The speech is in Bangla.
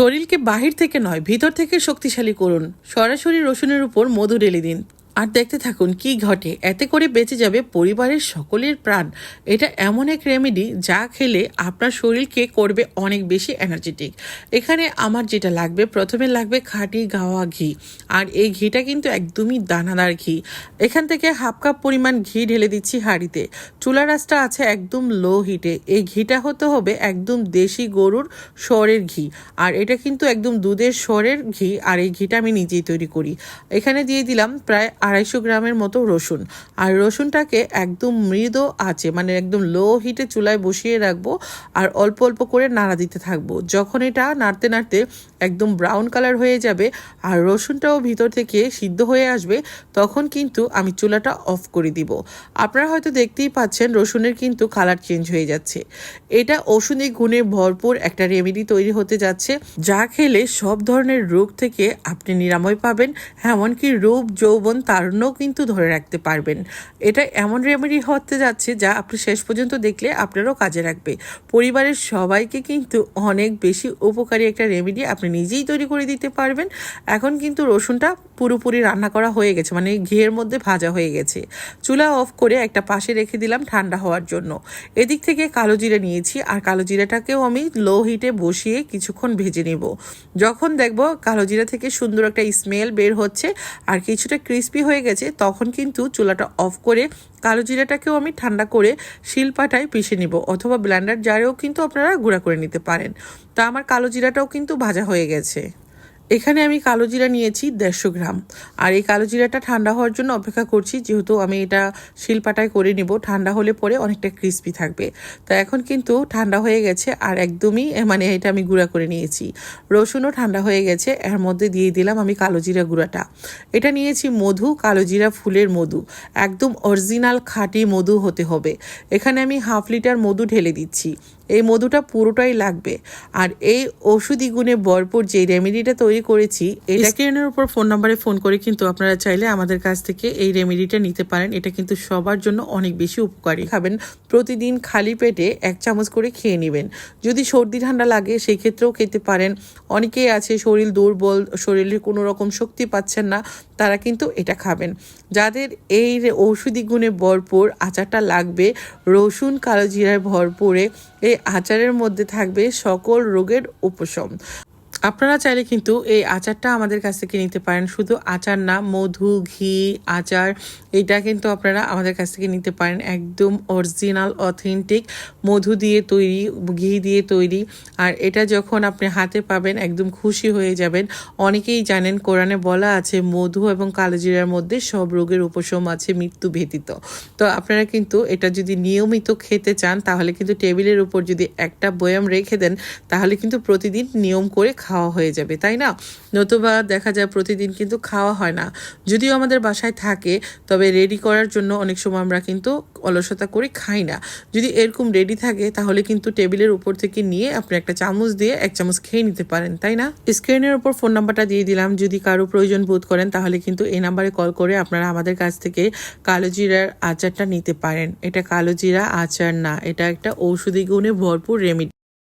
শরীরকে বাহির থেকে নয় ভিতর থেকে শক্তিশালী করুন। সরাসরি রসুনের উপর মধু ঢেলে দিন আর দেখতে থাকুন কি ঘটে। এতে করে বেঁচে যাবে পরিবারের সকলের প্রাণ। এটা এমন এক রেমেডি যা খেলে আপনার শরীরকে করবে অনেক বেশি এনার্জেটিক। এখানে আমার যেটা লাগবে, প্রথমে লাগবে খাঁটি গাওয়া ঘি। আর এই ঘিটা কিন্তু একদমই দানাদার ঘি। এখান থেকে হাফ কাপ পরিমাণ ঘি ঢেলে দিচ্ছি হাঁড়িতে। চুলা রাসটা আছে একদম লো হিটে। এই ঘিটা হতে হবে একদম দেশি গরুর সরের ঘি। আর এটা কিন্তু একদম দুধের সরের ঘি। আর এই ঘিটা আমি নিজেই তৈরি করি। এখানে দিয়ে দিলাম প্রায় 250 গ্রামের মতো রসুন। আর রসুনটাকে একদম মৃদু আঁচে, মানে একদম লো হিটে চুলায় বসিয়ে রাখবো। আর অল্প অল্প করে নাড়া দিতে থাকবো। যখন এটা নাড়তে নাড়তে একদম ব্রাউন কালার হয়ে যাবে আর রসুনটাও ভিতর থেকে সিদ্ধ হয়ে আসবে, তখন কিন্তু আমি চুলাটা অফ করে দিব। আপনারা হয়তো দেখতেই পাচ্ছেন রসুনের কিন্তু কালার চেঞ্জ হয়ে যাচ্ছে। এটা ঔষধি গুণে ভরপুর একটা রেমেডি তৈরি হতে যাচ্ছে, যা খেলে সব ধরনের রোগ থেকে আপনি নিরাময় পাবেন। এমনকি রূপ যৌবন তারুণ্যও কিন্তু ধরে রাখতে পারবেন। এটা এমন রেমেডি হতে যাচ্ছে যা আপনি শেষ পর্যন্ত দেখলে আপনারও কাজে রাখবে। পরিবারের সবাইকে কিন্তু অনেক বেশি উপকারী একটা রেমেডি আপনি নিজেই তৈরি করে দিতে পারবেন। এখন কিন্তু রসুনটা পুরোপুরি রান্না করা হয়ে গেছে, মানে ঘিয়ের মধ্যে ভাজা হয়ে গেছে। চুলা অফ করে একটা পাশে রেখে দিলাম ঠান্ডা হওয়ার জন্য। এদিক থেকে কালো জিরা নিয়েছি আর কালো জিরাটাকেও আমি লো হিটে বসিয়ে কিছুক্ষণ ভেজে নেব। যখন দেখব কালো জিরা থেকে সুন্দর একটা স্মেল বের হচ্ছে আর কিছুটা ক্রিস্পি হয়ে গেছে, তখন কিন্তু চুলাটা অফ করে কালো জিরাটাকেও আমি ঠান্ডা করে শিলপাটায় পিষে নিব, অথবা ব্লেন্ডার জারেও কিন্তু আপনারা গুঁড়া করে নিতে পারেন। তা আমার কালো জিরাটাও কিন্তু ভাজা হয়ে গেছে। এখানে আমি কালো জিরা নিয়েছি 150 গ্রাম। আর এই কালো জিরাটা ঠান্ডা হওয়ার জন্য অপেক্ষা করছি, যেহেতু আমি এটা শিলপাটায় করে নিব। ঠান্ডা হলে পরে অনেকটা ক্রিস্পি থাকবে। তো এখন কিন্তু ঠান্ডা হয়ে গেছে আর একদমই মানে এটা আমি গুঁড়া করে নিয়েছি। রসুনও ঠান্ডা হয়ে গেছে। এর মধ্যে দিয়ে দিলাম আমি কালো জিরা গুঁড়াটা। এটা নিয়েছি মধু, কালো জিরা ফুলের মধু। একদম অরিজিনাল খাঁটি মধু হতে হবে। এখানে আমি 1/2 লিটার মধু ঢেলে দিচ্ছি। এই মধুটা পুরোটাই লাগবে। আর এই ঔষধি গুণে ভরপুর যে রেমেডিটা তৈরি করেছি, এটা স্ক্রিনের উপর ফোন নাম্বারে ফোন করে কিন্তু আপনারা চাইলে আমাদের কাছ থেকে এই রেমেডিটা নিতে পারেন। এটা কিন্তু সবার জন্য অনেক বেশি উপকারী। খাবেন প্রতিদিন খালি পেটে 1 চামচ করে খেয়ে নেবেন। যদি সর্দি ঠান্ডা লাগে সেই ক্ষেত্রেও খেতে পারেন। অনেকেই আছে শরীর দুর্বল, শরীরে কোনো রকম শক্তি পাচ্ছেন না, তারা কিন্তু এটা খাবেন। যাদের এই ঔষধি গুণে ভরপুর আচারটা লাগবে, রসুন কালো জিরায় ভরপুরে এই আচারের মধ্যে থাকবে সকল রোগের উপশম। আপনারা চাইলে কিন্তু এই আচারটা আমাদের কাছ থেকে নিতে পারেন। শুধু আচার না, মধু, ঘি, আচার, এটা কিন্তু আপনারা আমাদের কাছ থেকে নিতে পারেন। একদম অরিজিনাল অথেন্টিক মধু দিয়ে তৈরি, ঘি দিয়ে তৈরি। আর এটা যখন আপনি হাতে পাবেন একদম খুশি হয়ে যাবেন। অনেকেই জানেন কোরআনে বলা আছে মধু এবং কালোজিরার মধ্যে সব রোগের উপশম আছে, মৃত্যু ব্যতীত। তো আপনারা কিন্তু এটা যদি নিয়মিত খেতে চান, তাহলে কিন্তু টেবিলের উপর যদি একটা বয়াম রেখে দেন, তাহলে কিন্তু প্রতিদিন নিয়ম করে খাওয়া হয়ে যাবে, তাই না? নতুবা দেখা যায় প্রতিদিন কিন্তু খাওয়া হয় না। যদিও আমাদের বাসায় থাকে, তবে রেডি করার জন্য অনেক সময় আমরা কিন্তু অলসতা করে খাই না। যদি এরকম রেডি থাকে, তাহলে কিন্তু টেবিলের উপর থেকে নিয়ে আপনি একটা চামচ দিয়ে 1 চামচ খেয়ে নিতে পারেন, তাই না? স্ক্রিনের উপর ফোন নাম্বারটা দিয়ে দিলাম। যদি কারো প্রয়োজন বোধ করেন, তাহলে কিন্তু এই নাম্বারে কল করে আপনারা আমাদের কাছ থেকে কালো জিরার আচারটা নিতে পারেন। এটা কালো জিরা আচার না, এটা একটা ঔষধি গুণে ভরপুর রেমেডি।